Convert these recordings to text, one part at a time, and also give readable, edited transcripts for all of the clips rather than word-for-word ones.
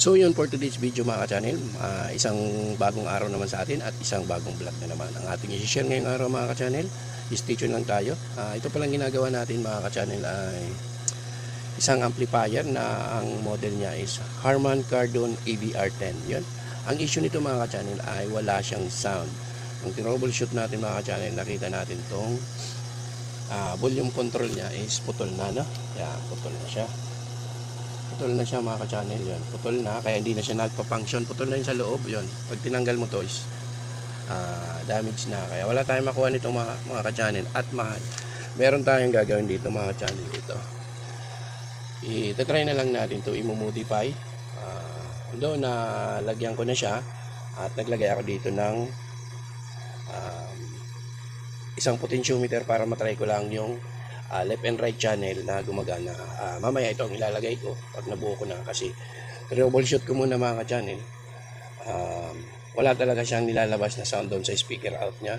So yun for today's video mga ka-channel, isang bagong araw naman sa atin at isang bagong vlog na naman ang ating i-share ngayong araw mga ka-channel. Stay tuned lang tayo. Ito palang ginagawa natin mga ka-channel ay isang amplifier na ang model niya is Harman Kardon AVR10. Yun. Ang issue nito mga ka-channel ay wala siyang sound. Ang troubleshoot natin mga ka-channel, nakita natin tong volume control niya is putol na, no? Yan, putol na siya. Putol na siya mga ka-channel, yun. Putol na, kaya hindi na siya nagpa-function. Putol na yun sa loob, yun. Pag tinanggal mo to is damage na. Kaya wala tayong makuha nitong mga ka-channel at mahal. Meron tayong gagawin dito mga ka-channel dito. Itatry na lang natin to i-modify. Although na lagyan ko na siya at naglagay ako dito ng isang potentiometer para matry ko lang yung left and right channel na gumagana. Mamaya ito ang ilalagay ko pag nabuo ko na, kasi troubleshoot ko muna mga ka-channel. Wala talaga siyang nilalabas na sound doon sa speaker out niya.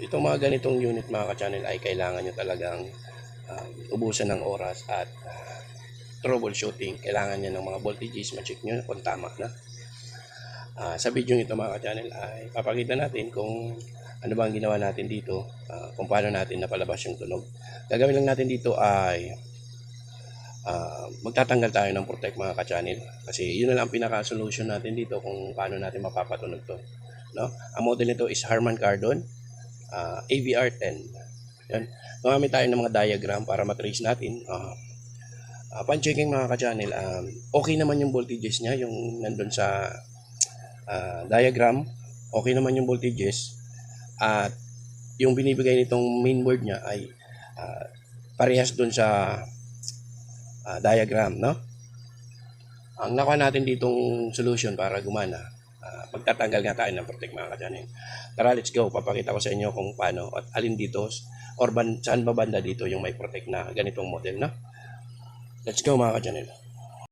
Itong mga ganitong unit mga ka-channel ay kailangan nyo talagang ubusan ng oras at troubleshooting. Kailangan niya ng mga voltages, ma-check nyo kung tama na. Sa video ito mga ka-channel ay papakita natin kung ano ba ang ginawa natin dito, kung paano natin napalabas yung tunog. Gagawin lang natin dito ay magtatanggal tayo ng protect mga ka-channel, kasi yun na lang ang pinaka-solution natin dito kung paano natin mapapatunog to, no? Ang model nito is Harman Kardon AVR10. Yan. Gumamit tayo ng mga diagram para matrace natin. Pan-checking mga ka-channel, okay naman yung voltages niya, yung nandun sa diagram, okay naman yung voltages. At yung binibigay nitong mainboard niya ay parehas dun sa diagram, no? Ang nakuha natin ditong solution para gumana, pagtatanggal nga tayo ng protect mga ka-channel. Tara, let's go. Papakita ko sa inyo kung paano at alin dito or saan ba banda dito yung may protect na ganitong model, no? Let's go mga ka-channel.